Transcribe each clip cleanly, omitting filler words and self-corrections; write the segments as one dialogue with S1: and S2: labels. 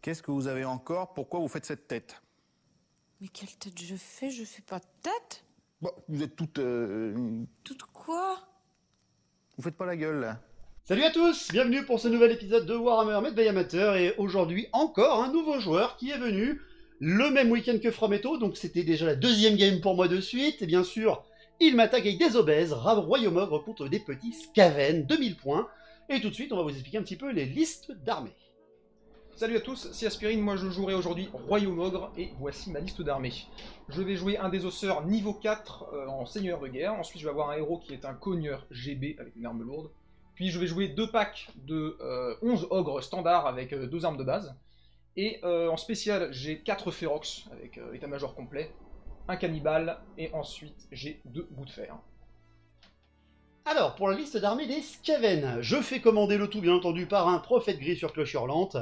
S1: Qu'est-ce que vous avez encore? Pourquoi vous faites cette tête?
S2: Mais quelle tête je fais? Je fais pas de tête.
S1: Bon, vous êtes toutes...
S2: Toute quoi?
S1: Vous faites pas la gueule, là.
S3: Salut à tous, bienvenue pour ce nouvel épisode de Warhammer Made by Amateur et aujourd'hui encore un nouveau joueur qui est venu le même week-end que Frometto, donc c'était déjà la deuxième game pour moi de suite et bien sûr il m'attaque avec des obèses, Royaume Ogre contre des petits Skaven, 2000 points et tout de suite on va vous expliquer un petit peu les listes d'armées.
S4: Salut à tous, c'est Aspirine, moi je jouerai aujourd'hui Royaume Ogre et voici ma liste d'armées. Je vais jouer un des osseurs niveau 4 en seigneur de guerre, ensuite je vais avoir un héros qui est un cogneur GB avec une arme lourde, puis je vais jouer deux packs de 11 ogres standards avec deux armes de base, et en spécial j'ai 4 férox avec état-major complet, un cannibale, et ensuite j'ai 2 bouts de fer.
S3: Alors pour la liste d'armées des Skaven, je fais commander le tout bien entendu par un prophète gris sur cloche hurlante.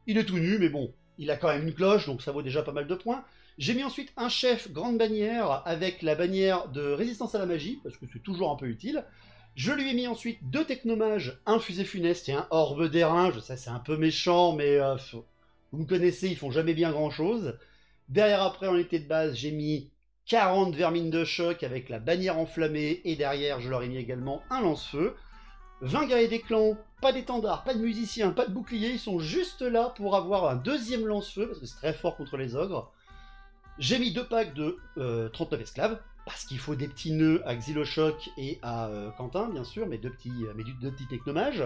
S3: Il est tout nu, mais bon, il a quand même une cloche, donc ça vaut déjà pas mal de points. J'ai mis ensuite un chef grande bannière avec la bannière de résistance à la magie, parce que c'est toujours un peu utile. Je lui ai mis ensuite deux technomages, un fusée funeste et un orbe d'airain. Je sais, c'est un peu méchant, mais vous me connaissez, ils font jamais bien grand-chose. Derrière, après, en unité de base, j'ai mis 40 vermines de choc avec la bannière enflammée, et derrière, je leur ai mis également un lance-feu. 20 guerriers des clans, pas d'étendard, pas de musiciens, pas de boucliers, ils sont juste là pour avoir un deuxième lance-feu, parce que c'est très fort contre les ogres. J'ai mis deux packs de 39 esclaves, parce qu'il faut des petits nœuds à Xylochoc et à Quentin, bien sûr, mais deux petits technomages.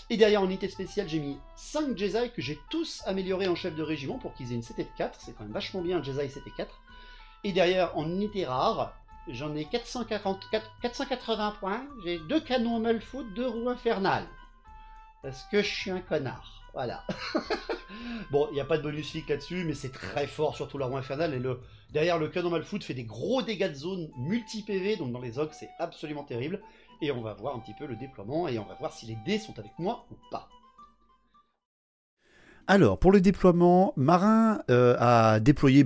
S3: Et derrière, en unité spéciale, j'ai mis 5 Jedi que j'ai tous améliorés en chef de régiment pour qu'ils aient une CT de 4, c'est quand même vachement bien un Jedi CT 4. Et derrière, en unité rare, j'en ai 480 points, j'ai 2 canons Malfoot, 2 roues infernales. Parce que je suis un connard, voilà. Bon, il n'y a pas de bonus flic là-dessus, mais c'est très fort, surtout la roue infernale. Et derrière, le canon Malfoot fait des gros dégâts de zone multi-PV, donc dans les ogres, c'est absolument terrible. Et on va voir un petit peu le déploiement, et on va voir si les dés sont avec moi ou pas.
S5: Alors, pour le déploiement, Marin a déployé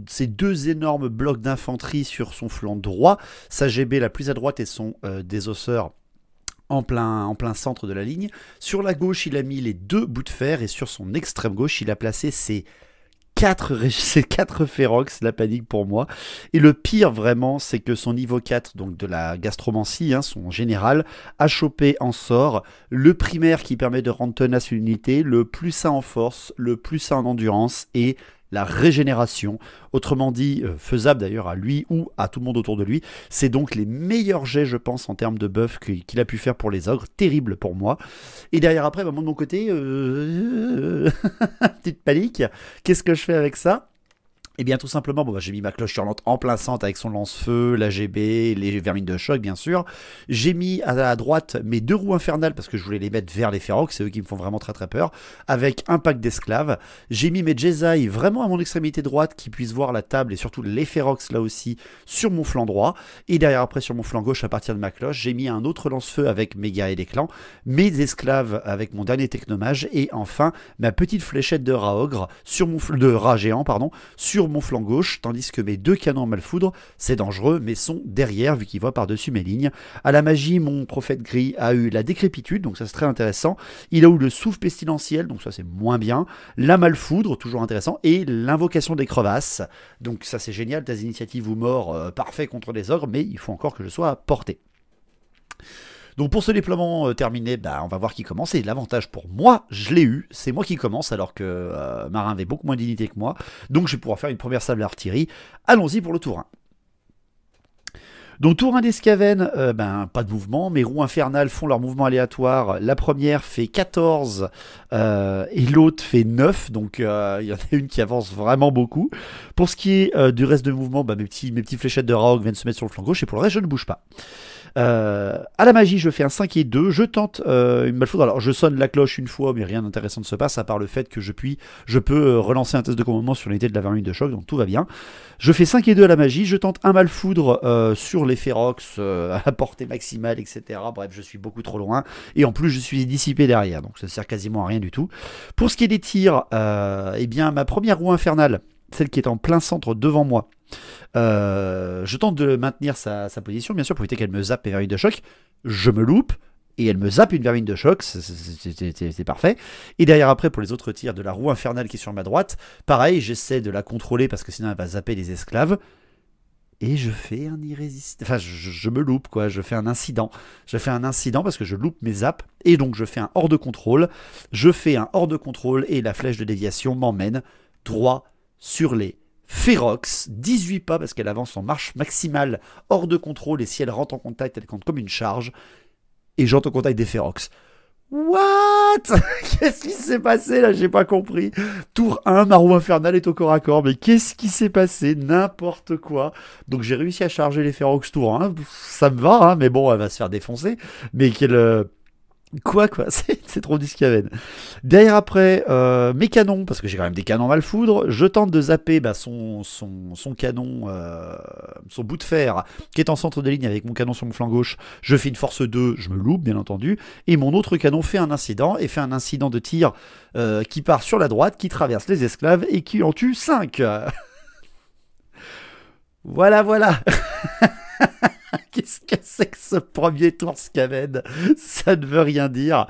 S5: ses deux énormes blocs d'infanterie sur son flanc droit, sa GB la plus à droite et son désosseur en plein centre de la ligne. Sur la gauche, il a mis les deux bouts de fer et sur son extrême gauche, il a placé ses 4 férox, la panique pour moi. Et le pire vraiment, c'est que son niveau 4, donc de la gastromancie, son général, a chopé en sort le primaire qui permet de rendre tenace une unité, le plus 1 en force, le plus 1 en endurance et la régénération, autrement dit, faisable d'ailleurs à lui ou à tout le monde autour de lui. C'est donc les meilleurs jets, je pense, en termes de buff qu'il a pu faire pour les ogres. Terrible pour moi. Et derrière après, moi de mon côté, petite panique. Qu'est-ce que je fais avec ça ? Eh bien tout simplement, j'ai mis ma cloche hurlante en plein centre avec son lance-feu, la GB, les vermines de choc bien sûr. J'ai mis à droite mes 2 roues infernales parce que je voulais les mettre vers les férox, c'est eux qui me font vraiment très très peur, avec un pack d'esclaves. J'ai mis mes Jedi vraiment à mon extrémité droite qui puissent voir la table et surtout les férox là aussi sur mon flanc droit. Et derrière après sur mon flanc gauche à partir de ma cloche, j'ai mis un autre lance-feu avec mes guerriers des clans, mes esclaves avec mon dernier technomage et enfin ma petite fléchette de rat ogre sur de rat géant pardon, sur mon flanc gauche, tandis que mes 2 canons Malfoudre, c'est dangereux, mais sont derrière, vu qu'ils voient par-dessus mes lignes. À la magie, mon prophète gris a eu la décrépitude, donc ça c'est très intéressant. Il a eu le souffle pestilentiel, donc ça c'est moins bien. La Malfoudre, toujours intéressant. Et l'invocation des crevasses, donc ça c'est génial, tas initiatives ou mort, parfait contre les ogres, mais il faut encore que je sois à portée. Donc pour ce déploiement terminé, on va voir qui commence. Et l'avantage pour moi, je l'ai eu. C'est moi qui commence alors que Marin avait beaucoup moins d'unités que moi. Donc je vais pouvoir faire une première sable d'artillerie. Allons-y pour le tour 1. Donc tour 1 des Skaven, pas de mouvement. Mes roues infernales font leur mouvement aléatoire. La première fait 14 et l'autre fait 9. Donc il y en a une qui avance vraiment beaucoup. Pour ce qui est du reste de mouvement, mes petits fléchettes de Raog viennent se mettre sur le flanc gauche. Et pour le reste, je ne bouge pas. À la magie, je fais un 5 et 2. Je tente une Malfoudre. Alors, je sonne la cloche une fois, mais rien d'intéressant ne se passe, à part le fait que je peux relancer un test de commandement sur l'unité de la vermine de choc, donc tout va bien. Je fais 5 et 2 à la magie. Je tente un Malfoudre sur les férox à la portée maximale, etc. Bref, je suis beaucoup trop loin. Et en plus, je suis dissipé derrière, donc ça sert quasiment à rien du tout. Pour ce qui est des tirs, ma première roue infernale, celle qui est en plein centre devant moi, je tente de maintenir sa position, bien sûr, pour éviter qu'elle me zappe mes verrues de choc. Je me loupe, et elle me zappe une vermine de choc, c'est parfait. Et derrière après, pour les autres tirs de la roue infernale qui est sur ma droite, pareil, j'essaie de la contrôler parce que sinon elle va zapper les esclaves. Et je fais un irrésistible... Enfin, je me loupe, quoi. Je fais un incident. Je fais un incident parce que je loupe mes zaps. Et donc, je fais un hors de contrôle. Je fais un hors de contrôle et la flèche de déviation m'emmène droit sur les Ferox. 18 pas parce qu'elle avance en marche maximale hors de contrôle. Et si elle rentre en contact, elle compte comme une charge. Et j'entre en contact des Ferox. What? Qu'est-ce qui s'est passé là? J'ai pas compris. Tour 1, ma roue infernale est au corps à corps. Mais qu'est-ce qui s'est passé? N'importe quoi. Donc j'ai réussi à charger les Ferox tour 1. Ça me va, hein, mais bon, elle va se faire défoncer. Mais quelle... Quoi, c'est trop du Skaven. Derrière après, mes canons, parce que j'ai quand même des canons mal foudre, je tente de zapper son canon, son bout de fer, qui est en centre de ligne avec mon canon sur mon flanc gauche. Je fais une force 2, je me loupe bien entendu, et mon autre canon fait un incident, et fait un incident de tir qui part sur la droite, qui traverse les esclaves, et qui en tue 5. Voilà. Qu'est-ce que c'est que ce premier tour Skaven? Ça ne veut rien dire.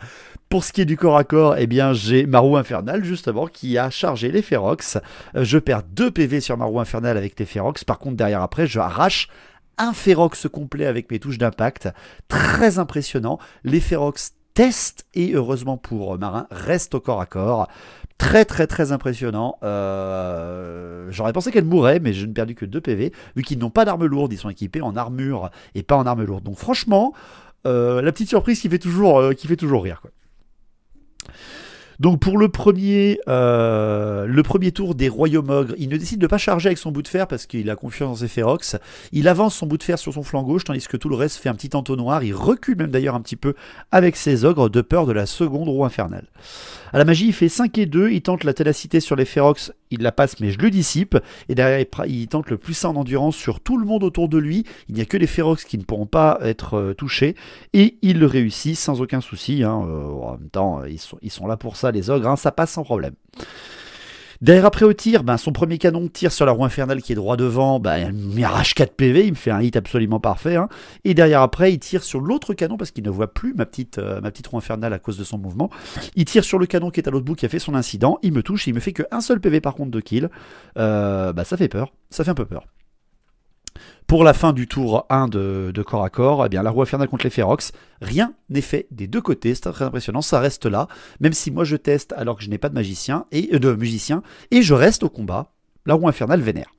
S5: Pour ce qui est du corps à corps, eh bien j'ai ma roue infernale justement qui a chargé les Ferox. Je perds 2 PV sur ma roue infernale avec les Ferox. Par contre derrière après je arrache un Ferox complet avec mes touches d'impact. Très impressionnant. Les Ferox testent et heureusement pour Marin restent au corps à corps. Très impressionnant. J'aurais pensé qu'elle mourrait, mais je n'ai perdu que 2 PV. Vu qu'ils n'ont pas d'armes lourdes, ils sont équipés en armure et pas en armes lourdes. Donc franchement, la petite surprise qui fait toujours rire, quoi. Donc pour le premier tour des Royaumes Ogres, il ne décide de pas charger avec son bout de fer parce qu'il a confiance dans ses Ferox. Il avance son bout de fer sur son flanc gauche, tandis que tout le reste fait un petit entonnoir. Il recule même d'ailleurs un petit peu avec ses ogres de peur de la seconde roue infernale. À la magie, il fait 5 et 2, il tente la ténacité sur les Ferox, il la passe mais je le dissipe. Et derrière, il tente le plus 1 en endurance sur tout le monde autour de lui. Il n'y a que les Ferox qui ne pourront pas être touchés. Et il le réussit sans aucun souci. En même temps, ils sont là pour ça, les ogres, hein, ça passe sans problème. Derrière après au tir, son premier canon tire sur la roue infernale qui est droit devant, il m'arrache 4 PV, il me fait un hit absolument parfait. Hein. Et derrière après, il tire sur l'autre canon parce qu'il ne voit plus ma petite roue infernale à cause de son mouvement. Il tire sur le canon qui est à l'autre bout qui a fait son incident, il me touche, il me fait que un seul PV par contre de kill. Ça fait peur, ça fait un peu peur. Pour la fin du tour 1 de corps à corps, eh bien, la roue infernale contre les Ferox, rien n'est fait des deux côtés, c'est très impressionnant, ça reste là, même si moi je teste alors que je n'ai pas de musicien, et je reste au combat, la roue infernale vénère.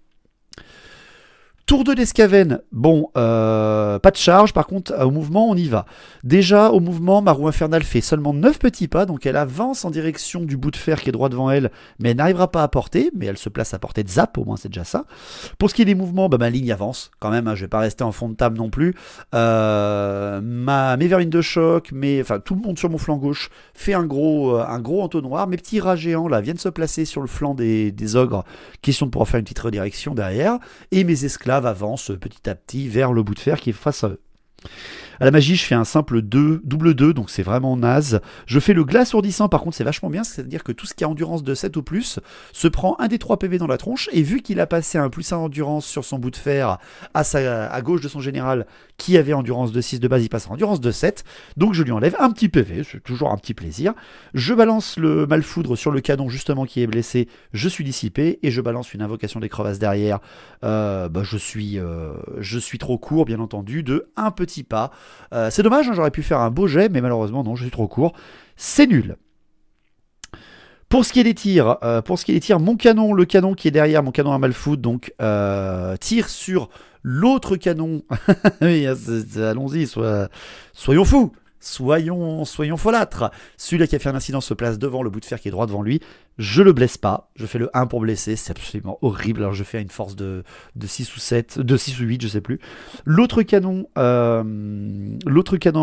S5: Tour 2 des Skaven, pas de charge, par contre au mouvement on y va. Déjà au mouvement, ma roue infernale fait seulement 9 petits pas, donc elle avance en direction du bout de fer qui est droit devant elle, mais elle n'arrivera pas à porter, mais elle se place à portée de zap, au moins c'est déjà ça. Pour ce qui est des mouvements, ma ligne avance quand même, hein, je vais pas rester en fond de table non plus. Mes vermines de choc, tout le monde sur mon flanc gauche fait un gros entonnoir, mes petits rats géants là viennent se placer sur le flanc des ogres, question de pouvoir faire une petite redirection derrière, et mes esclaves avance petit à petit vers le bout de fer qui est face à eux. À la magie, je fais un simple double 2, donc c'est vraiment naze. Je fais le glace ourdissant, par contre c'est vachement bien, c'est-à-dire que tout ce qui a endurance de 7 ou plus se prend un des 3 PV dans la tronche, et vu qu'il a passé un plus 1 endurance sur son bout de fer à gauche de son général, qui avait endurance de 6 de base, il passe en endurance de 7, donc je lui enlève un petit PV, c'est toujours un petit plaisir. Je balance le malfoudre sur le canon justement qui est blessé, je suis dissipé, et je balance une invocation des crevasses derrière. Je suis trop court, bien entendu, de un petit pas. C'est dommage, hein, j'aurais pu faire un beau jet, mais malheureusement non, je suis trop court. C'est nul. Pour ce qui est des tirs, mon canon, le canon qui est derrière, mon canon à malfoudre, donc tire sur l'autre canon. Oui, allons-y, soyons fous. Soyons folâtres. Celui-là qui a fait un incident se place devant le bout de fer qui est droit devant lui. Je le blesse pas. Je fais le 1 pour blesser. C'est absolument horrible. Alors je fais une force de 6 ou 7, de 6 ou 8, je sais plus. L'autre canon en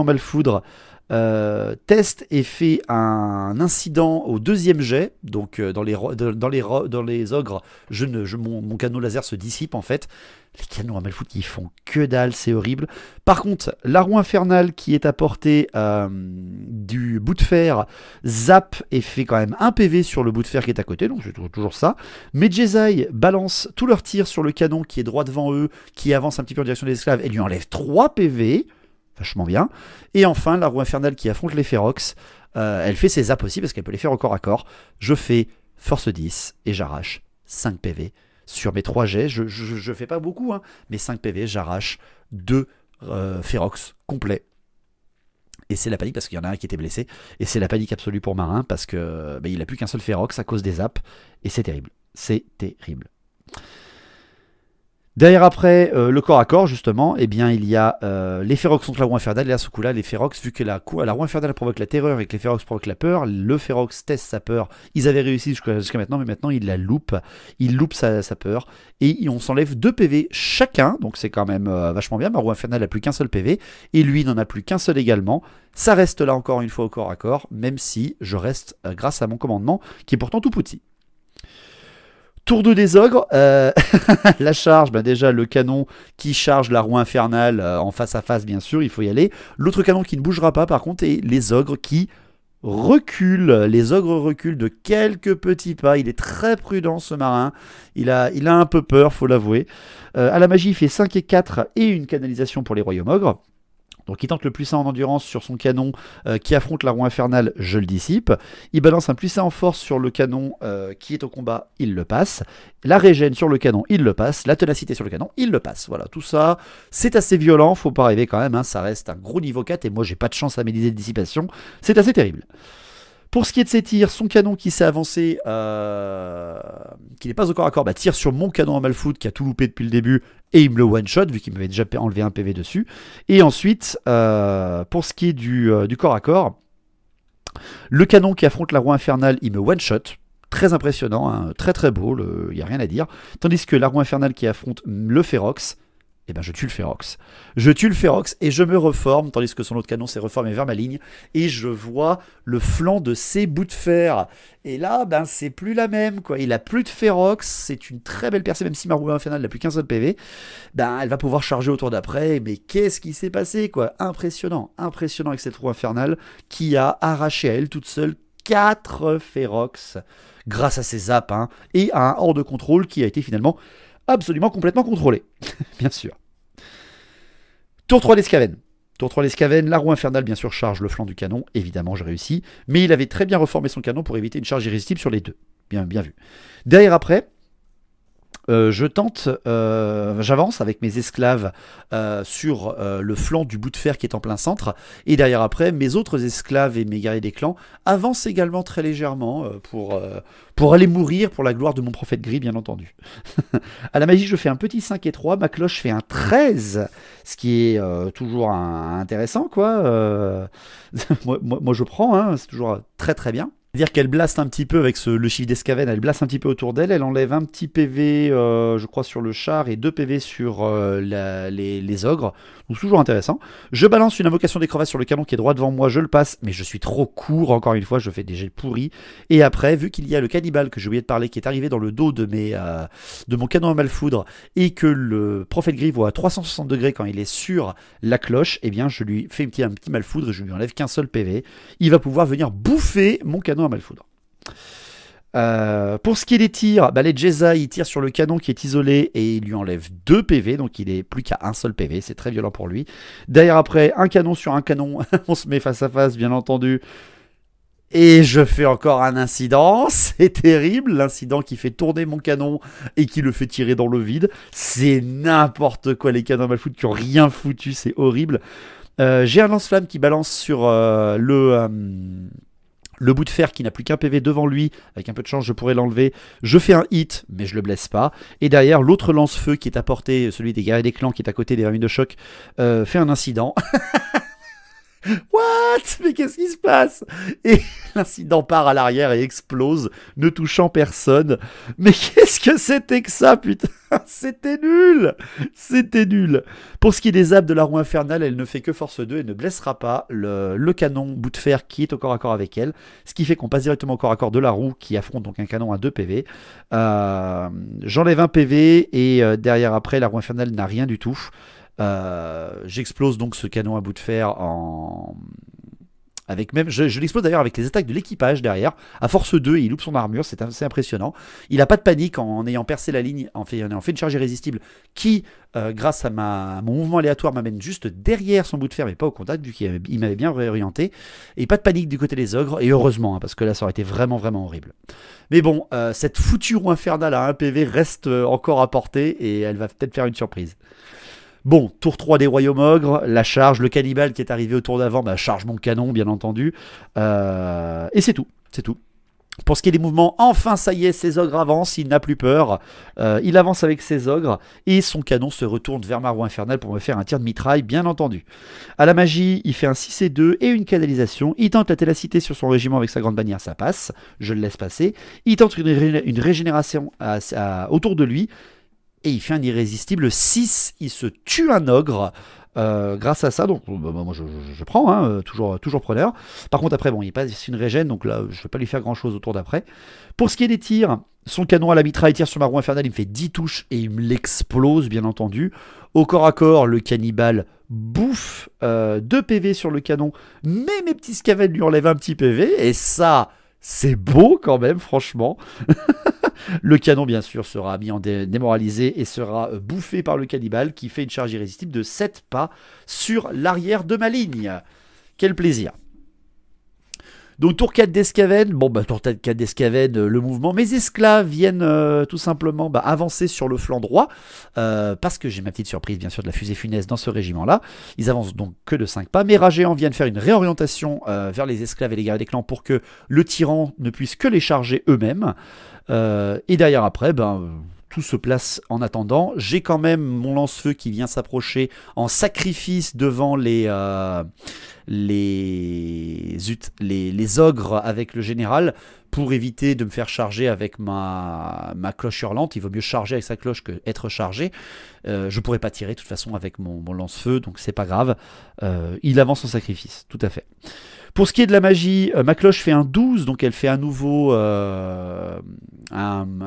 S5: malfoudre teste et fait un incident au deuxième jet. Donc dans les ogres, mon canon laser se dissipe en fait. Les canons à malfoudre qui font que dalle, c'est horrible. Par contre, la roue infernale qui est à portée du bout de fer zappe et fait quand même un PV sur le bout de fer qui est à côté, donc c'est toujours ça. Mes Jedi balancent tous leurs tirs sur le canon qui est droit devant eux, qui avance un petit peu en direction des esclaves et lui enlève 3 PV. vachement bien. Et enfin, la roue infernale qui affronte les Ferox, elle fait ses zaps aussi parce qu'elle peut les faire au corps à corps. Je fais force 10 et j'arrache 5 PV sur mes 3 jets. Je fais pas beaucoup, hein, mais 5 PV, j'arrache 2 Ferox complets. Et c'est la panique parce qu'il y en a un qui était blessé. Et c'est la panique absolue pour Marin parce que il n'a plus qu'un seul Ferox à cause des zaps. Et c'est terrible. C'est terrible. Derrière après, le corps à corps justement, eh bien il y a les Ferox contre la roue infernale. Et à ce coup-là, les Ferox, vu que la roue infernale provoque la terreur et que les Ferox provoquent la peur, le Ferox teste sa peur. Ils avaient réussi jusqu'à maintenant, mais maintenant il la loupe. Il loupe sa peur. Et on s'enlève 2 PV chacun, donc c'est quand même vachement bien. Ma roue infernale n'a plus qu'un seul PV, et lui n'en a plus qu'un seul également. Ça reste là encore une fois au corps à corps, même si je reste grâce à mon commandement, qui est pourtant tout petit. Tour 2 des ogres, la charge, déjà le canon qui charge la roue infernale en face à face bien sûr, il faut y aller. L'autre canon qui ne bougera pas par contre, et les ogres qui reculent. Les ogres reculent de quelques petits pas, il est très prudent ce marin, il a un peu peur, faut l'avouer. À la magie il fait 5 et 4 et une canalisation pour les royaumes ogres. Donc il tente le plus 1 en endurance sur son canon qui affronte la roue infernale, je le dissipe. Il balance un plus 1 en force sur le canon qui est au combat, il le passe. La régène sur le canon, il le passe. La ténacité sur le canon, il le passe. Voilà, tout ça, c'est assez violent, faut pas rêver quand même, hein, ça reste un gros niveau 4 et moi j'ai pas de chance à mes idées de dissipation, c'est assez terrible. Pour ce qui est de ses tirs, son canon qui s'est avancé, qui n'est pas au corps à corps, tire sur mon canon à Malfoot qui a tout loupé depuis le début et il me le one-shot vu qu'il m'avait déjà enlevé un PV dessus. Et ensuite, pour ce qui est du corps à corps, le canon qui affronte la roue infernale, il me one-shot. Très impressionnant, hein, très très beau, il n'y a rien à dire. Tandis que la roue infernale qui affronte le Ferox, eh ben je tue le Ferox. Je tue le Ferox et je me reforme, tandis que son autre canon s'est reformé vers ma ligne, et je vois le flanc de ses bouts de fer. Et là, c'est plus la même, quoi. Il a plus de Ferox, c'est une très belle percée, même si ma roue infernale n'a plus qu'un seul PV, elle va pouvoir charger au tour d'après, mais qu'est-ce qui s'est passé, quoi. Impressionnant avec cette roue infernale, qui a arraché à elle toute seule 4 Ferox, grâce à ses zaps, hein, et à un hors de contrôle qui a été finalement absolument complètement contrôlé, bien sûr. Tour 3 l'Escaven. Tour 3 l'Escaven, la roue infernale bien sûr charge le flanc du canon, évidemment j'ai réussi, mais il avait très bien reformé son canon pour éviter une charge irrésistible sur les deux. Bien vu. Derrière après, j'avance avec mes esclaves sur le flanc du bout de fer qui est en plein centre, et derrière après, mes autres esclaves et mes guerriers des clans avancent également très légèrement pour aller mourir pour la gloire de mon prophète gris, bien entendu. À la magie, je fais un petit 5 et 3, ma cloche fait un 13, ce qui est toujours intéressant, quoi. moi je prends, hein, c'est toujours très très bien. C'est-à-dire qu'elle blaste un petit peu avec le chiffre d'Escaven, elle blaste un petit peu autour d'elle, elle enlève un petit PV, je crois, sur le char et 2 PV sur les ogres. Donc toujours intéressant. Je balance une invocation des crevasses sur le canon qui est droit devant moi, je le passe, mais je suis trop court, encore une fois, je fais des jets pourris. Et après, vu qu'il y a le cannibale que j'ai oublié de parler, qui est arrivé dans le dos de mon canon à Malfoudre, et que le prophète gris voit à 360 degrés quand il est sur la cloche, eh bien je lui fais un petit Malfoudre et je lui enlève qu'un seul PV. Il va pouvoir venir bouffer mon canon à Malfoudre. Pour ce qui est des tirs, les Jeza il tire sur le canon qui est isolé et il lui enlève 2 PV, donc il est plus qu'à un seul PV, c'est très violent pour lui. Derrière après, un canon sur un canon, on se met face à face bien entendu. Et je fais encore un incident, c'est terrible, l'incident qui fait tourner mon canon et qui le fait tirer dans le vide. C'est n'importe quoi, les canons à Malfoudre qui ont rien foutu, c'est horrible. J'ai un lance-flamme qui balance sur le bout de fer qui n'a plus qu'un PV devant lui, avec un peu de chance je pourrais l'enlever. Je fais un hit, mais je le blesse pas. Et derrière, l'autre lance-feu qui est à portée, celui des guerriers des clans qui est à côté des vermines de choc, fait un incident. What? Mais qu'est-ce qui se passe? Et l'incident part à l'arrière et explose, ne touchant personne. Mais qu'est-ce que c'était que ça, putain? C'était nul! C'était nul! Pour ce qui est des zaps de la roue infernale, elle ne fait que force 2 et ne blessera pas le canon bout de fer qui est au corps à corps avec elle. Ce qui fait qu'on passe directement au corps à corps de la roue qui affronte donc un canon à 2 PV. J'enlève un PV et derrière après, la roue infernale n'a rien du tout. J'explose donc ce canon à bout de fer Avec même, je l'explose d'ailleurs avec les attaques de l'équipage derrière. À force 2, il loupe son armure, c'est assez impressionnant. Il n'a pas de panique en ayant percé la ligne, en ayant fait une charge irrésistible qui, grâce à mon mouvement aléatoire, m'amène juste derrière son bout de fer, mais pas au contact, vu qu'il m'avait bien réorienté. Et pas de panique du côté des ogres, et heureusement, hein, parce que là, ça aurait été vraiment, vraiment horrible. Mais bon, cette foutue roue infernale à 1 PV reste encore à portée, et elle va peut-être faire une surprise. Bon, tour 3 des royaumes ogres, la charge, le cannibale qui est arrivé au tour d'avant, bah, charge mon canon, bien entendu. Et c'est tout, c'est tout. Pour ce qui est des mouvements, enfin ça y est, ses ogres avancent, il n'a plus peur. Il avance avec ses ogres et son canon se retourne vers ma roue infernale pour me faire un tir de mitraille, bien entendu. À la magie, il fait un 6 et 2 et une canalisation. Il tente la télacité sur son régiment avec sa grande bannière, ça passe. Je le laisse passer. Il tente une régénération autour de lui. Et il fait un irrésistible 6, il se tue un ogre grâce à ça, donc moi je prends, hein, toujours preneur. Par contre après, bon, il passe une régène, donc là je ne vais pas lui faire grand chose au tour d'après. Pour ce qui est des tirs, son canon à la mitraille tire sur ma roue infernale, il me fait 10 touches et il me l'explose, bien entendu. Au corps à corps, le cannibale bouffe 2 PV sur le canon, mais mes petits scavens lui enlèvent un petit PV, et ça, c'est beau quand même, franchement. Le canon, bien sûr, sera mis en démoralisé et sera bouffé par le cannibale qui fait une charge irrésistible de 7 pas sur l'arrière de ma ligne. Quel plaisir. Donc tour 4 d'Escaven, bon bah tour 4 d'Escaven, le mouvement, mes esclaves viennent tout simplement avancer sur le flanc droit, parce que j'ai ma petite surprise bien sûr de la fusée funeste dans ce régiment là, ils avancent donc que de 5 pas, mes rats géants viennent faire une réorientation vers les esclaves et les guerriers des clans pour que le tyran ne puisse que les charger eux-mêmes, et derrière après, tout se place en attendant. J'ai quand même mon lance-feu qui vient s'approcher en sacrifice devant les ogres avec le général pour éviter de me faire charger avec ma cloche hurlante. Il vaut mieux charger avec sa cloche que être chargé. Je pourrais pas tirer de toute façon avec mon lance-feu, donc c'est pas grave. Il avance en sacrifice, tout à fait. Pour ce qui est de la magie, ma cloche fait un 12, donc elle fait à nouveau un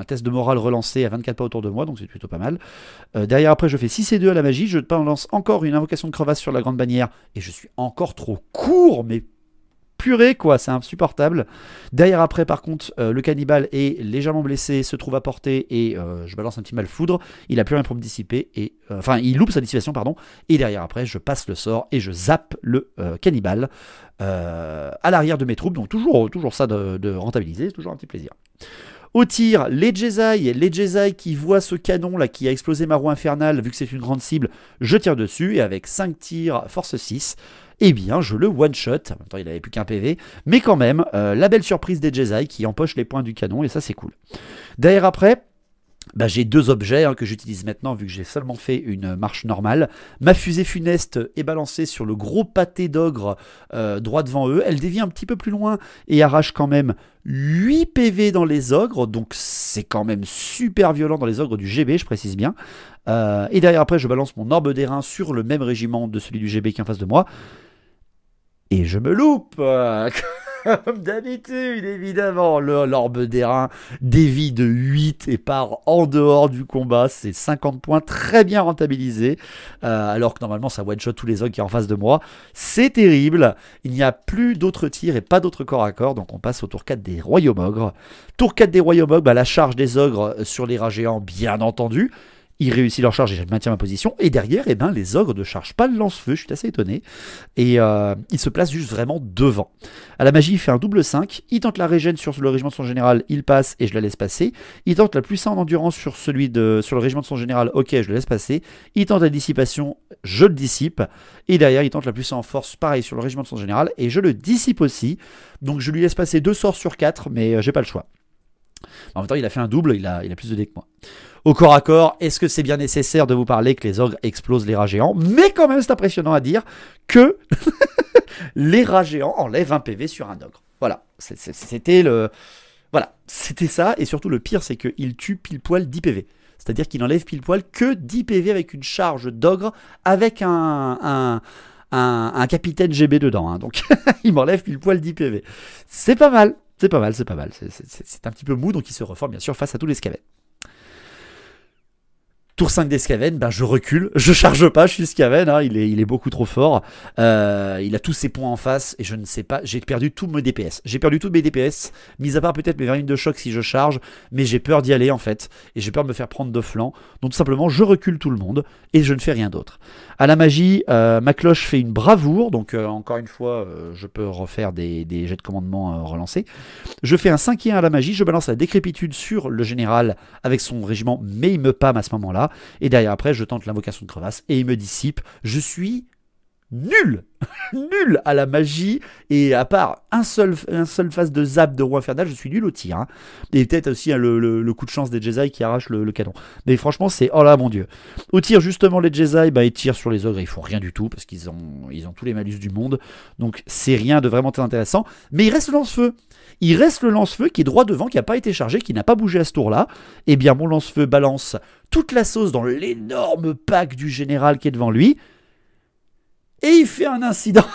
S5: test de morale relancé à 24 pas autour de moi, donc c'est plutôt pas mal. Derrière après je fais 6 et 2 à la magie, je lance encore une invocation de crevasse sur la grande bannière, et je suis encore trop court, mais purée quoi, c'est insupportable. Derrière après par contre, le cannibale est légèrement blessé, se trouve à portée, et je balance un petit mal foudre, il a plus rien pour me dissiper, et enfin il loupe sa dissipation pardon, et derrière après je passe le sort et je zappe le cannibale à l'arrière de mes troupes, donc toujours ça de rentabiliser, c'est toujours un petit plaisir. Au tir, les Jezai qui voient ce canon là qui a explosé ma roue infernale, vu que c'est une grande cible, je tire dessus, et avec 5 tirs force 6, eh bien je le one-shot. En même temps il n'avait plus qu'un PV, mais quand même, la belle surprise des Jezai qui empochent les points du canon, et ça c'est cool. Derrière après, j'ai 2 objets que j'utilise maintenant vu que j'ai seulement fait une marche normale. Ma fusée funeste est balancée sur le gros pâté d'ogre droit devant eux. Elle dévie un petit peu plus loin et arrache quand même 8 PV dans les ogres. Donc c'est quand même super violent dans les ogres du GB, je précise bien. Et derrière après je balance mon orbe d'airain sur le même régiment de celui du GB qui est en face de moi. Et je me loupe comme d'habitude, évidemment, l'orbe d'airain dévie de 8 et part en dehors du combat. C'est 50 points très bien rentabilisés, alors que normalement ça one-shot tous les ogres qui sont en face de moi. C'est terrible, il n'y a plus d'autres tirs et pas d'autres corps à corps, donc on passe au tour 4 des royaumes ogres. Tour 4 des royaumes ogres, la charge des ogres sur les rats géants, bien entendu. Ils réussissent leur charge et je maintiens ma position. Et derrière, les ogres ne chargent pas le lance-feu. Je suis assez étonné. Et ils se placent juste vraiment devant. À la magie, il fait un double 5. Il tente la régène sur le régiment de son général. Il passe et je la laisse passer. Il tente la puissance en endurance sur le régiment de son général. Ok, je le laisse passer. Il tente la dissipation. Je le dissipe. Et derrière, il tente la puissance en force. Pareil sur le régiment de son général. Et je le dissipe aussi. Donc je lui laisse passer 2 sorts sur 4. Mais j'ai pas le choix. En même temps, il a fait un double. Il a plus de dés que moi. Au corps à corps, est-ce que c'est bien nécessaire de vous parler que les ogres explosent les rats géants? Mais quand même, c'est impressionnant à dire que les rats géants enlèvent un PV sur un ogre. Voilà, c'était ça. Et surtout, le pire, c'est qu'il tue pile poil 10 PV. C'est-à-dire qu'il enlève pile poil que 10 PV avec une charge d'ogre avec un capitaine GB dedans. Hein. Donc, il m'enlève pile poil 10 PV. C'est pas mal. C'est un petit peu mou, donc il se reforme bien sûr face à tous les scavets. Tour 5 d'Escaven, ben je recule, je charge pas, je suis Skaven, hein, il est beaucoup trop fort. Il a tous ses points en face et je ne sais pas, j'ai perdu tout mes DPS. J'ai perdu tous mes DPS, mis à part peut-être mes vermines de choc si je charge, mais j'ai peur d'y aller en fait, et j'ai peur de me faire prendre de flanc. Donc tout simplement, je recule tout le monde et je ne fais rien d'autre. À la magie, ma cloche fait une bravoure, donc encore une fois, je peux refaire des jets de commandement relancés. Je fais un 5e à la magie, je balance la décrépitude sur le général avec son régiment, mais il me pâme à ce moment-là. Et derrière après, je tente l'invocation de crevasse et il me dissipe. Je suis nul, nul à la magie, et à part un seul phase de zap de roi infernal, je suis nul au tir. Hein. Et peut-être aussi hein, le coup de chance des Jedi qui arrache le canon. Mais franchement, c'est oh là mon dieu. Au tir, justement, les Jedi, bah, ils tirent sur les ogres, ils font rien du tout parce qu'ils ont tous les malus du monde. Donc c'est rien de vraiment très intéressant. Mais il reste le lance-feu. Il reste le lance-feu qui est droit devant, qui n'a pas été chargé, qui n'a pas bougé à ce tour-là. Eh bien, mon lance-feu balance toute la sauce dans l'énorme pack du général qui est devant lui. Et il fait un incident.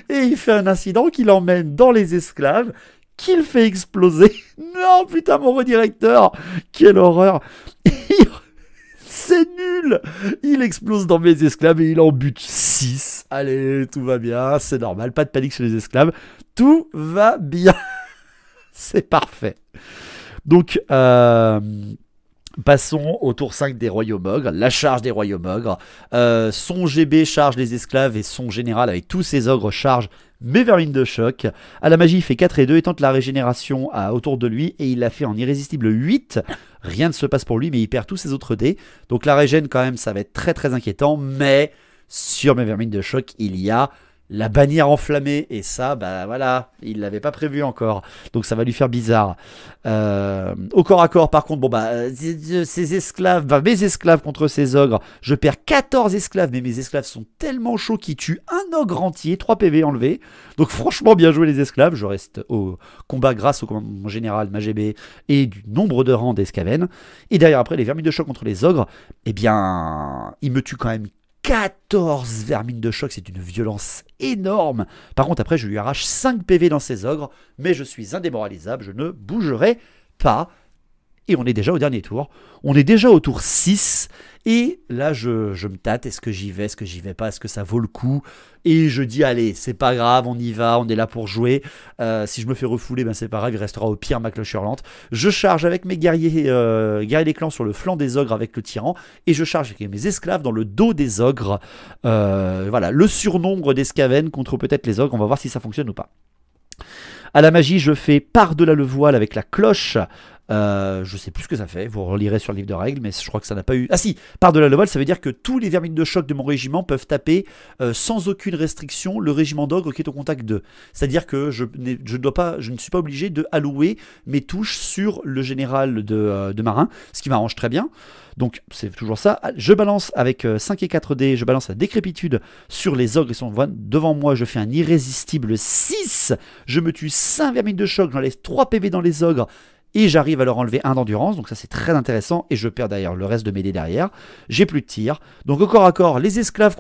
S5: Et il fait un incident qui l'emmène dans les esclaves, qu'il fait exploser. Non, putain, mon redirecteur. Quelle horreur. C'est nul. Il explose dans mes esclaves et il en bute 6. Allez, tout va bien, c'est normal. Pas de panique chez les esclaves. Tout va bien. C'est parfait. Donc, passons au tour 5 des royaumes ogres, la charge des royaumes ogres. Son GB charge les esclaves et son général avec tous ses ogres charge mes vermines de choc. À la magie, il fait 4 et 2 et tente la régénération autour de lui et il l'a fait en irrésistible 8. Rien ne se passe pour lui, mais il perd tous ses autres dés. Donc la régène, quand même, ça va être très très inquiétant. Mais sur mes vermines de choc, il y a la bannière enflammée, et ça, bah voilà, il l'avait pas prévu encore, donc ça va lui faire bizarre. Au corps à corps, par contre, bon bah, ces esclaves, bah, mes esclaves contre ces ogres, je perds 14 esclaves, mais mes esclaves sont tellement chauds qu'ils tuent un ogre entier, 3 PV enlevés, donc franchement bien joué les esclaves, je reste au combat grâce au commandement général, ma GB, et du nombre de rangs d'escaven, et derrière après, les vermines de choc contre les ogres, eh bien, ils me tuent quand même 14 vermines de choc, c'est une violence énorme. Par contre, après, je lui arrache 5 PV dans ses ogres, mais je suis indémoralisable, je ne bougerai pas. Et on est déjà au dernier tour. On est déjà au tour 6. Et là, je me tâte. Est-ce que j'y vais? Est-ce que j'y vais pas? Est-ce que ça vaut le coup? Et je dis, allez, c'est pas grave, on y va, on est là pour jouer. Si je me fais refouler, ben c'est pas grave, il restera au pire ma cloche hurlante. Je charge avec mes guerriers des clans sur le flanc des ogres avec le tyran. Et je charge avec mes esclaves dans le dos des ogres. Voilà, le surnombre des Skaven contre peut-être les ogres. On va voir si ça fonctionne ou pas. À la magie, je fais par-delà le voile avec la cloche. Je sais plus ce que ça fait, vous relirez sur le livre de règles, mais je crois que ça n'a pas eu... Ah si, par-delà le voile, ça veut dire que tous les vermines de choc de mon régiment peuvent taper sans aucune restriction le régiment d'ogre qui est au contact d'eux. C'est-à-dire que je ne suis pas obligé de allouer mes touches sur le général de marin, ce qui m'arrange très bien. Donc c'est toujours ça. Je balance avec 5 et 4 dés, je balance la décrépitude sur les ogres qui sont devant moi, je fais un irrésistible 6, je me tue 5 vermines de choc, j'enlève 3 PV dans les ogres, et j'arrive à leur enlever 1 d'endurance, donc ça c'est très intéressant, et je perds d'ailleurs le reste de mes dés derrière. J'ai plus de tir. Donc au corps à corps, les esclaves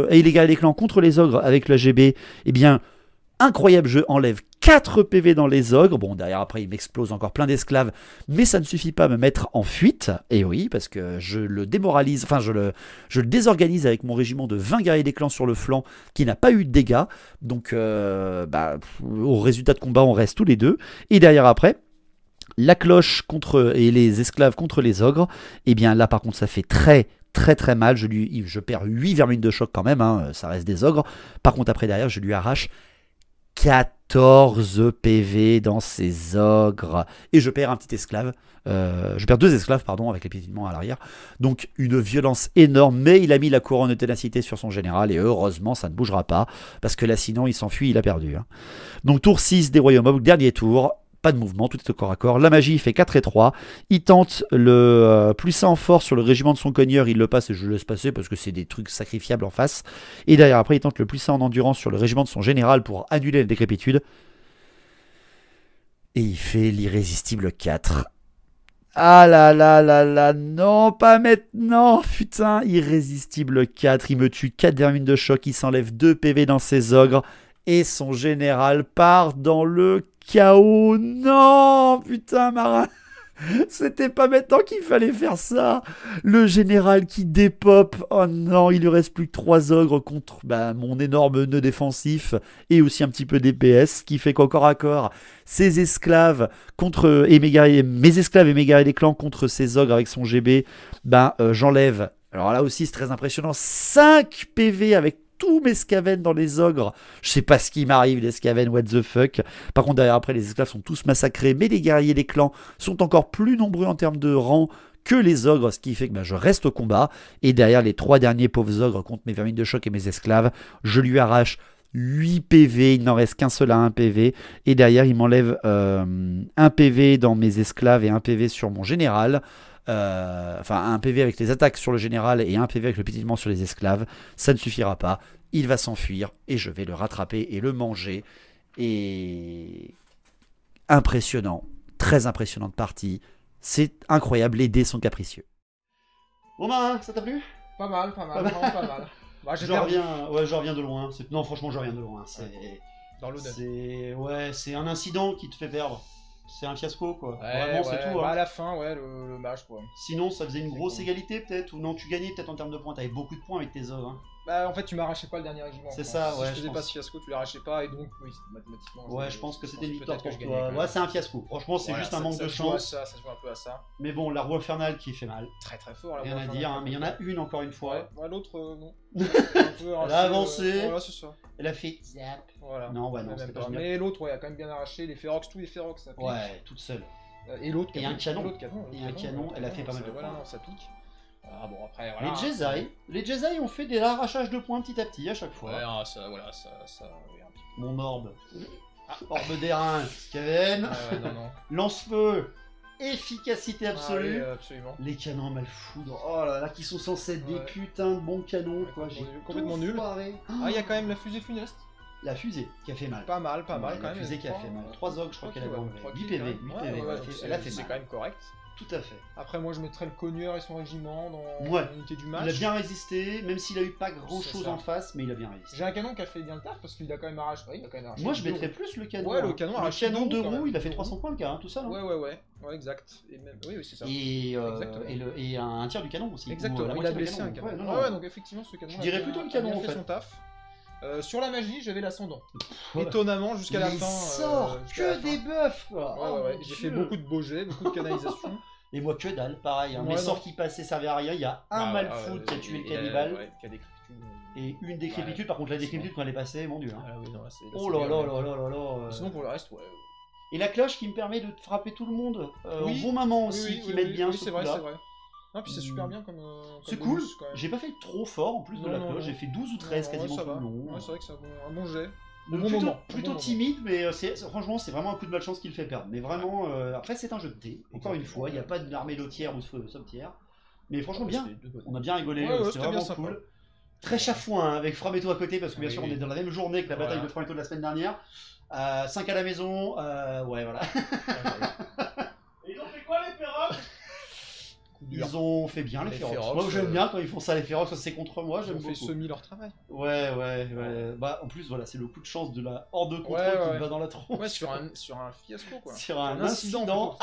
S5: et les gars et les clans contre les ogres avec la GB, eh bien, incroyable, je enlève 4 PV dans les ogres. Bon, derrière après il m'explose encore plein d'esclaves, mais ça ne suffit pas à me mettre en fuite. Et oui, parce que je le démoralise, enfin je le désorganise avec mon régiment de 20 guerriers des clans sur le flanc qui n'a pas eu de dégâts. Donc au résultat de combat, on reste tous les deux. Et derrière après, la cloche et les esclaves contre les ogres, et bien là par contre ça fait très très mal, je perds 8 vermines de choc quand même, hein, ça reste des ogres. Par contre après derrière je lui arrache 14 PV dans ces ogres, et je perds un petit esclave, je perds 2 esclaves pardon avec l'épitement à l'arrière, donc une violence énorme, mais il a mis la couronne de ténacité sur son général, et heureusement ça ne bougera pas, parce que là sinon il s'enfuit, il a perdu. Hein. Donc tour 6 des royaumes ogres, dernier tour. Pas de mouvement, tout est au corps à corps. La magie, il fait 4 et 3. Il tente le plus 1 en force sur le régiment de son cogneur. Il le passe et je le laisse passer parce que c'est des trucs sacrifiables en face. Et derrière, après, il tente le plus 1 en endurance sur le régiment de son général pour annuler la décrépitude. Et il fait l'irrésistible 4. Ah là là là là, non, pas maintenant. Putain, irrésistible 4. Il me tue 4 vermines de choc. Il s'enlève 2 PV dans ses ogres. Et son général part dans le chaos. Non, putain, marin. C'était pas maintenant qu'il fallait faire ça. Le général qui dépop. Oh non, il lui reste plus que 3 ogres contre mon énorme nœud défensif et aussi un petit peu DPS, ce qui fait qu'encore à corps, ses esclaves contre mes esclaves et mes guerriers des clans contre ses ogres avec son GB, j'enlève. Alors là aussi, c'est très impressionnant. 5 PV avec tous mes Skaven dans les ogres. Je sais pas ce qui m'arrive, les Skaven, what the fuck. Par contre, derrière, après, les esclaves sont tous massacrés, mais les guerriers des clans sont encore plus nombreux en termes de rang que les ogres, ce qui fait que je reste au combat. Et derrière, les 3 derniers pauvres ogres contre mes vermines de choc et mes esclaves, je lui arrache 8 PV, il n'en reste qu'un seul à 1 PV. Et derrière, il m'enlève 1 PV dans mes esclaves et 1 PV sur mon général. Un PV avec les attaques sur le général et 1 PV avec le pétillement sur les esclaves, ça ne suffira pas, il va s'enfuir et je vais le rattraper et le manger. Et impressionnant, très impressionnante partie, c'est incroyable, les dés sont capricieux.
S3: Bon ça t'a plu?
S4: Pas mal, vraiment pas mal. Bah,
S3: je reviens de loin. Non, franchement, je reviens de loin.
S4: Dans l'odeur.
S3: C'est un incident qui te fait perdre. C'est un fiasco, quoi. Vraiment, c'est tout.
S4: À la fin, le match, quoi.
S3: Sinon, ça faisait une grosse égalité, peut-être. Ou non, tu gagnais peut-être en termes de points. T'avais beaucoup de points avec tes ogres.
S4: En fait, tu m'arrachais pas le dernier régiment.
S3: C'est ça,
S4: si je faisais pas ce fiasco, tu l'arrachais pas, et donc, oui, mathématiquement.
S3: Ouais, je pense que c'était une victoire pour toi. Ouais, c'est un fiasco. Franchement, c'est juste un manque de chance.
S4: Ça se joue un peu à ça.
S3: Mais bon, la roue infernale qui fait mal.
S4: Très très fort, la
S3: rien à dire, mais il y en a une encore une fois.
S4: Ouais, l'autre, non.
S3: Elle a avancé.
S4: Voilà, c'est ça.
S3: Elle a fait zap.
S4: Voilà.
S3: Non, c'était pas génial.
S4: Mais l'autre, a quand même bien arraché. Les Ferox, tous les Ferox, ça pique.
S3: Ouais, toute seule.
S4: Et l'autre,
S3: et un canon. Et un canon, elle a fait pas mal de points.
S4: Voilà, non, ça pique. Ah bon, après,
S3: voilà. Les Jedi ont fait des arrachages de points petit à petit à chaque fois.
S4: Ouais, ça, oui, un petit peu.
S3: Mon orbe. Orbe d'airain, Skaven.
S4: Non.
S3: Lance-feu. Efficacité absolue.
S4: Oui, absolument.
S3: Les canons mal foudre. Oh là là, qui sont censés être des putains de bons canons, quoi. J'ai
S4: complètement nul. Il y a quand même la fusée funeste.
S3: La fusée qui a fait mal.
S4: Pas mal quand même.
S3: La fusée qui a fait mal. 3 ogres, je crois qu'elle a enlevé. 8 PV. Elle a fait mal.
S4: C'est quand même correct.
S3: Tout à fait.
S4: Après, moi, je mettrais le cogneur et son régiment dans l'unité du match.
S3: Il a bien résisté, même s'il a eu pas grand chose en face, mais il a bien résisté.
S4: J'ai un canon qui a fait bien le taf parce qu'il a quand même arraché.
S3: Moi, je mettrais plus le canon.
S4: Ouais, le canon arraché.
S3: Le canon de roue, il a fait 300 points le cas, tout ça.
S4: Ouais, exact. Et même... Oui, c'est ça.
S3: Et un tiers du canon aussi.
S4: Exactement, il a blessé un canon. Ouais, donc effectivement, ce canon.
S3: Je dirais plutôt le canon en fait.
S4: Son taf. Sur la magie, j'avais l'ascendant. Étonnamment, jusqu'à la fin.
S3: Il sort que des buffs, quoi.
S4: Ouais. J'ai fait beaucoup de beaux jets, beaucoup de canalisation.
S3: Et moi que dalle, pareil. Mes sorts qui passaient servaient à rien. Il y a un malfoot qui a tué le cannibale. Et une décrépitude, par contre la décrépitude quand elle est passée, mon dieu. Oh là là.
S4: Sinon pour le reste, ouais.
S3: Et la cloche qui me permet de frapper tout le monde. Au bon moment aussi, qui m'aide bien.
S4: Oui, c'est vrai. Non, puis c'est super bien comme.
S3: C'est cool. J'ai pas fait trop fort en plus de la cloche. J'ai fait 12 ou 13 quasiment tout le long.
S4: Ouais, c'est vrai que c'est un bon jet.
S3: Plutôt timide, mais franchement, c'est vraiment un coup de malchance qui le fait perdre. Mais vraiment, après, c'est un jeu de dés. Encore une fois, il n'y a pas d'armée lotière ou sommière. Mais franchement, bien. On a bien rigolé. C'était vraiment cool. Très chafouin avec Frametto à côté, parce que bien sûr, on est dans la même journée que la bataille de Frametto de la semaine dernière. 5 à la maison. Ouais, voilà. Ils ont fait quoi, les Ferox? Ils ont fait bien les Ferox. Moi j'aime bien quand ils font ça, les Ferox, c'est contre moi, j'aime beaucoup.
S4: Ils ont fait semi leur travail.
S3: Ouais. Bah en plus voilà, c'est le coup de chance de la hors de contrôle qui va dans la tronche.
S4: Ouais, sur un fiasco quoi.
S3: Sur un incident.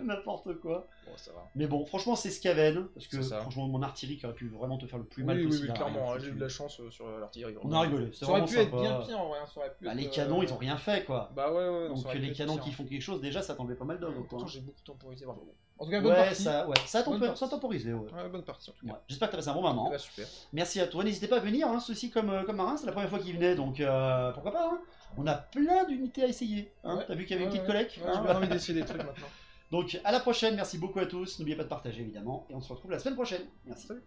S3: N'importe quoi.
S4: Bon, ça va.
S3: Mais bon, franchement c'est Skaven, parce que franchement mon artillerie qui aurait pu vraiment te faire le plus mal possible.
S4: Oui, clairement, j'ai eu de la chance sur l'artillerie.
S3: On a rigolé,
S4: ça aurait pu être bien pire en vrai, ça aurait pu.
S3: Bah les canons ils ont rien fait quoi.
S4: Bah ouais.
S3: Donc les canons qui font quelque chose, déjà ça t'enlevait pas mal d'ogres quoi.
S4: J'ai beaucoup temporisé, bravo. En tout cas, bonne partie.
S3: Ça a temporisé, ouais.
S4: Bonne partie en tout cas.
S3: J'espère que t'as passé un bon moment.
S4: Bah, super.
S3: Merci à toi, n'hésitez pas à venir, ceci comme marin, c'est la première fois qu'il venait, donc pourquoi pas. On a plein d'unités à essayer. T'as vu qu'il y avait une petite collecte.
S4: J'ai envie d'essayer des trucs maintenant.
S3: Donc à la prochaine, merci beaucoup à tous, n'oubliez pas de partager évidemment, et on se retrouve la semaine prochaine. Merci.
S4: Salut.